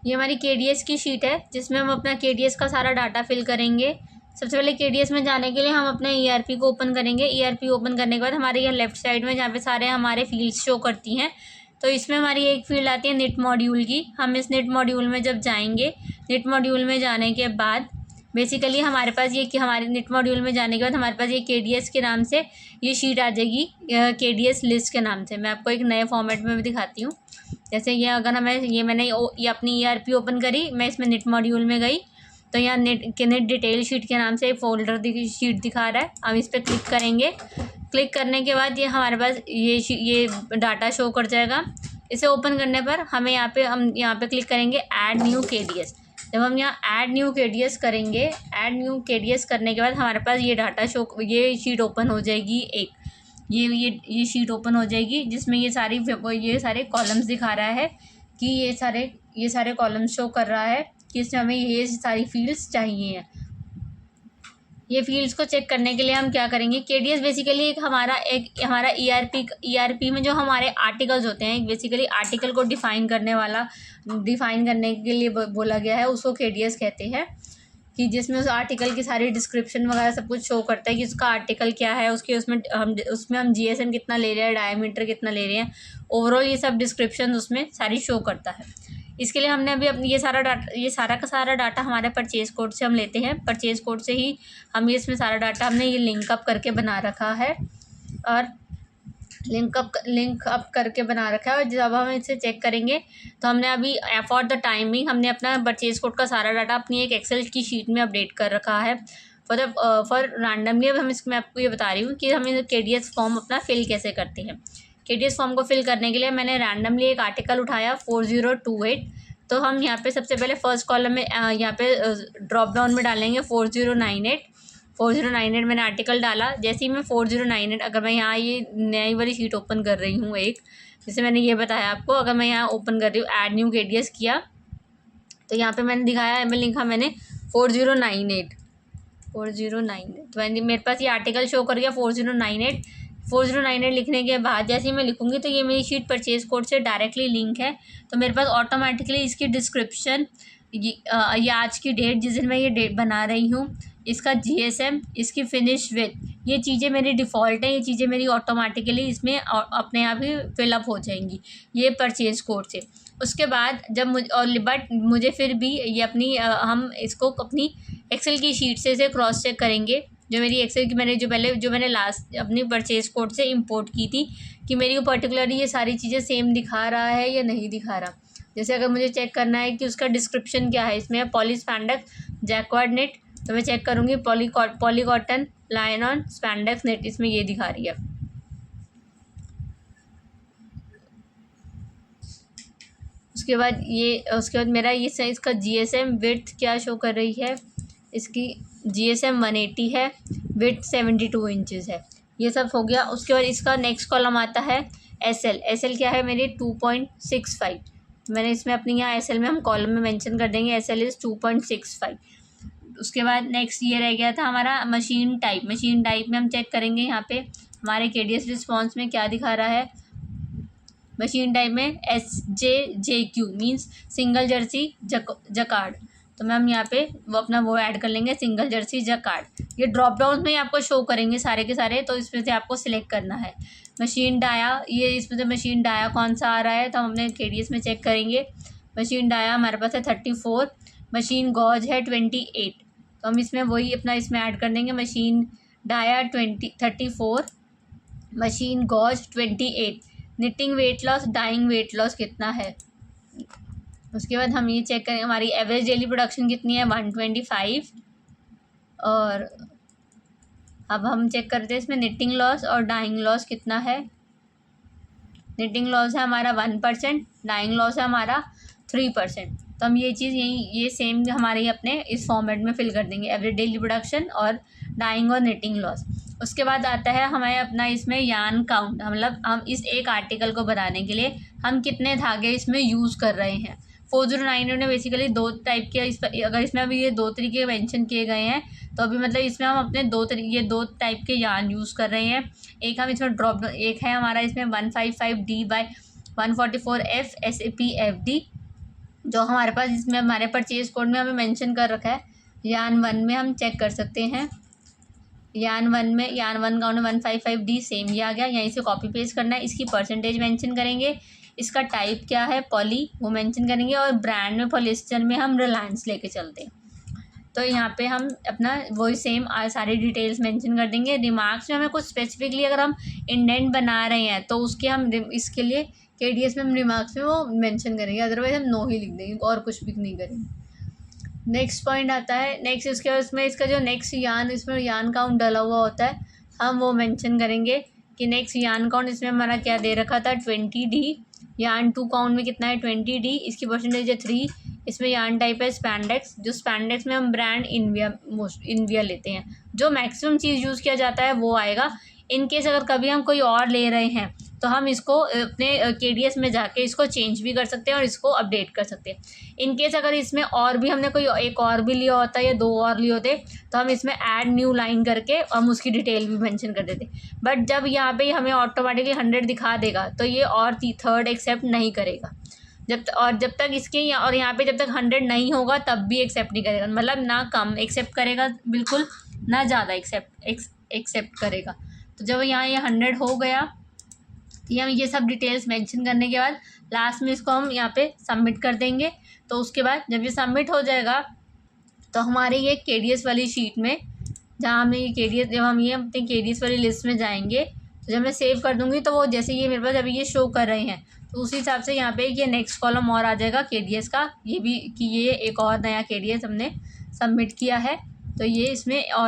ये हमारी KDS की शीट है जिसमें हम अपना KDS का सारा डाटा फिल करेंगे। सबसे पहले KDS में जाने के लिए हम अपने ERP को ओपन करेंगे। ERP ओपन करने के बाद हमारे यहाँ लेफ्ट साइड में जहाँ पे सारे हमारे फील्ड्स शो करती हैं, तो इसमें हमारी एक फील्ड आती है निट मॉड्यूल की। हम इस निट मॉड्यूल में जब जाएंगे, निट मॉड्यूल में जाने के बाद बेसिकली हमारे पास ये कि हमारे निट मॉड्यूल में जाने के बाद हमारे पास ये KDS के नाम से ये शीट आ जाएगी, KDS लिस्ट के नाम से। मैं आपको एक नए फॉर्मेट में भी दिखाती हूँ। जैसे ये अगर हमें मैंने ये अपनी ERP ओपन करी, मैं इसमें निट मॉड्यूल में गई, तो यहाँ निट डिटेल शीट के नाम से एक फोल्डर शीट दिखा रहा है। हम इस पर क्लिक करेंगे। क्लिक करने के बाद ये हमारे पास ये डाटा शो कर जाएगा। इसे ओपन करने पर हम यहाँ पे क्लिक करेंगे ऐड न्यू KDS। जब हम यहाँ ऐड न्यू KDS करेंगे, ऐड न्यू KDS करने के बाद हमारे पास ये डाटा शो, ये शीट ओपन हो जाएगी। एक ये शीट ओपन हो जाएगी जिसमें ये सारे कॉलम्स दिखा रहा है कि ये सारे कॉलम्स शो कर रहा है कि इसमें हमें ये सारी फील्ड्स चाहिए हैं। ये फील्ड्स को चेक करने के लिए हम क्या करेंगे, KDS बेसिकली एक हमारा ERP में जो हमारे आर्टिकल्स होते हैं, बेसिकली आर्टिकल को डिफ़ाइन करने के लिए बोला गया है, उसको KDS कहते हैं। कि जिसमें उस आर्टिकल की सारी डिस्क्रिप्शन वगैरह सब कुछ शो करता है कि उसका आर्टिकल क्या है, उसमें हम GSM कितना ले रहे हैं, डायमीटर कितना ले रहे हैं, ओवरऑल ये सब डिस्क्रिप्शन उसमें सारी शो करता है। इसके लिए हमने अभी अपनी ये सारा का सारा डाटा हमारे परचेज कोड से हम लेते हैं। परचेज कोड से ही हम इसमें सारा डाटा हमने ये लिंक अप करके बना रखा है, और लिंक अप करके बना रखा है। और जब हम इसे चेक करेंगे तो हमने अभी फॉर द टाइमिंग हमने अपना परचेज कोड का सारा डाटा अपनी एक एक्सेल की शीट में अपडेट कर रखा है। फॉर रैंडमली अब मैं आपको ये बता रही हूँ कि हम KDS फॉर्म अपना फिल कैसे करते हैं। KDS फॉर्म को फिल करने के लिए मैंने रैंडमली एक आर्टिकल उठाया 4028। तो हम यहाँ पे सबसे पहले फर्स्ट कॉलम में यहाँ पे ड्रॉप डाउन में डालेंगे 4098 मैंने आर्टिकल डाला। जैसे ही मैं 4098, अगर मैं यहाँ ये नई वाली शीट ओपन कर रही हूँ एक, जैसे मैंने ये बताया आपको, अगर मैं यहाँ ओपन कर रही हूँ ऐड न्यू KDS किया, तो यहाँ पे मैंने दिखाया, लिखा मैंने 4098 तो मेरे पास ये आर्टिकल शो कर गया 4098 लिखने के बाद जैसे ही मैं लिखूँगी तो ये मेरी शीट परचेज कोड से डायरेक्टली लिंक है। तो मेरे पास ऑटोमेटिकली इसकी डिस्क्रिप्शन, ये आज की डेट जिस दिन मैं ये डेट बना रही हूँ, इसका GSM, इसकी फिनिश विथ, ये चीज़ें मेरी डिफ़ॉल्ट हैं। ये चीज़ें मेरी ऑटोमेटिकली इसमें अपने आप ही फिलअप हो जाएंगी ये परचेज कोड से। उसके बाद बट मुझे फिर भी ये हम इसको अपनी एक्सेल की शीट से इसे क्रॉस चेक करेंगे। जो मेरी एक्सेल की मैंने लास्ट अपनी परचेज कोड से इंपोर्ट की थी, कि मेरी को पर्टिकुलरली ये सारी चीज़ें सेम दिखा रहा है या नहीं दिखा रहा। जैसे अगर मुझे चेक करना है कि उसका डिस्क्रिप्शन क्या है, इसमें पॉली स्पैंडक्स जैक्वार्ड नेट, तो मैं चेक करूँगी poly cotton line on spandex net, इसमें ये दिखा रही है। उसके बाद मेरा ये साइज़ का GSM विड्थ क्या शो कर रही है, इसकी GSM 180 है, विड्थ 72 इंचज़ है। ये सब हो गया। उसके बाद इसका नेक्स्ट कॉलम आता है SL क्या है मेरी 2.65। मैंने इसमें अपनी यहाँ SL में हम कॉलम में मेंशन कर देंगे SL इज़ 2.65। उसके बाद नेक्स्ट ये रह गया था हमारा मशीन टाइप में हम चेक करेंगे यहाँ पे हमारे KDS रिस्पॉन्स में क्या दिखा रहा है। मशीन टाइप में SJJQ means single Jersey jacquard, तो मैम यहाँ पे वो ऐड कर लेंगे सिंगल जर्सी जकार्ड। ये ड्रॉप डाउन में ही आपको शो करेंगे सारे के सारे, तो इसमें से आपको सिलेक्ट करना है। मशीन डाया, ये इसमें से मशीन डाया कौन सा आ रहा है, तो हम अपने KDS में चेक करेंगे। मशीन डाया हमारे पास है 34, मशीन गॉज है 28, तो हम इसमें वही इसमें ऐड कर देंगे machine dia 34, machine gauge 28। Knitting weight loss, dyeing weight loss कितना है। उसके बाद हम ये चेक करें हमारी एवरेज डेली प्रोडक्शन कितनी है 125। और अब हम चेक करते हैं इसमें निटिंग लॉस और डाइंग लॉस कितना है। निटिंग लॉस है हमारा 1%, डाइंग लॉस है हमारा 3%। तो हम ये चीज़ ये सेम हमारे अपने इस फॉर्मेट में फिल कर देंगे, एवरेज डेली प्रोडक्शन और डाइंग और निटिंग लॉस। उसके बाद आता है हमें अपना इसमें यार्न काउंट, मतलब हम इस एक आर्टिकल को बनाने के लिए हम कितने धागे इसमें यूज़ कर रहे हैं। 4098 ने बेसिकली 2 टाइप के अगर इसमें अभी ये 2 तरीके मेंशन किए गए हैं, तो अभी मतलब इसमें हम अपने 2 टाइप के यार्न यूज़ कर रहे हैं। एक हम इसमें एक है हमारा इसमें 155D/144F SAPFD, जो हमारे पास इसमें हमारे परचेज कोड में हमें मेंशन कर रखा है, यान 1 में हम चेक कर सकते हैं। यान 1 का 155D सेम ये आ गया। यहीं से कॉपी पेस्ट करना है। इसकी परसेंटेज मेंशन करेंगे, इसका टाइप क्या है पॉली वो मेंशन करेंगे, और ब्रांड में पॉलिस्टर में हम रिलायंस लेके चलते हैं। तो यहाँ पे हम अपना वही सेम सारी डिटेल्स मेंशन कर देंगे। रिमार्क्स में हमें कुछ स्पेसिफिकली अगर हम इंडेंट बना रहे हैं तो उसके हम इसके लिए KDS में हम रिमार्क्स में वो मेंशन करेंगे, अदरवाइज हम नो ही लिख देंगे और कुछ भी नहीं करेंगे। नेक्स्ट पॉइंट आता है, नेक्स्ट इसके उसमें इसका जो नेक्स्ट यान, इसमें यान काउंट डाला हुआ होता है, हम वो मेंशन करेंगे कि नेक्स्ट यान काउंट इसमें हमारा क्या दे रखा था 20D। यान 2 काउंट में कितना है 20D, इसकी परसेंटेज है 3। इसमें यान टाइप है स्पैंडेक्स, जो स्पैंडेक्स में हम ब्रांड इनविया लेते हैं। जो मैक्सिमम चीज़ यूज़ किया जाता है वो आएगा। इन केस अगर कभी हम कोई और ले रहे हैं तो हम इसको अपने KDS में जाके इसको चेंज भी कर सकते हैं और इसको अपडेट कर सकते हैं। इन केस अगर इसमें और भी हमने कोई एक और भी लिया होता है या 2 और लिए होते तो हम इसमें ऐड न्यू लाइन करके हम उसकी डिटेल भी मेंशन कर देते। बट जब यहाँ पे हमें ऑटोमेटिकली 100 दिखा देगा तो ये और थर्ड एक्सेप्ट नहीं करेगा। जब तक इसके और यहाँ पे जब तक 100 नहीं होगा तब भी एक्सेप्ट नहीं करेगा, मतलब ना कम एक्सेप्ट करेगा बिल्कुल, ना ज़्यादा एक्सेप्ट करेगा। तो जब यहाँ ये 100 हो गया तो हम ये सब डिटेल्स मेंशन करने के बाद लास्ट में इसको हम यहाँ पे सबमिट कर देंगे। तो उसके बाद जब ये सबमिट हो जाएगा तो हमारे ये KDS वाली शीट में, जहाँ हमें ये KDS, जब हम ये अपनी KDS वाली लिस्ट में जाएंगे तो जब मैं सेव कर दूँगी तो वो जैसे ये मेरे पास अभी ये शो कर रहे हैं तो उसी हिसाब से यहाँ पे ये नेक्स्ट कॉलम और आ जाएगा KDS का, ये भी कि ये एक और नया KDS हमने सबमिट किया है, तो ये इसमें और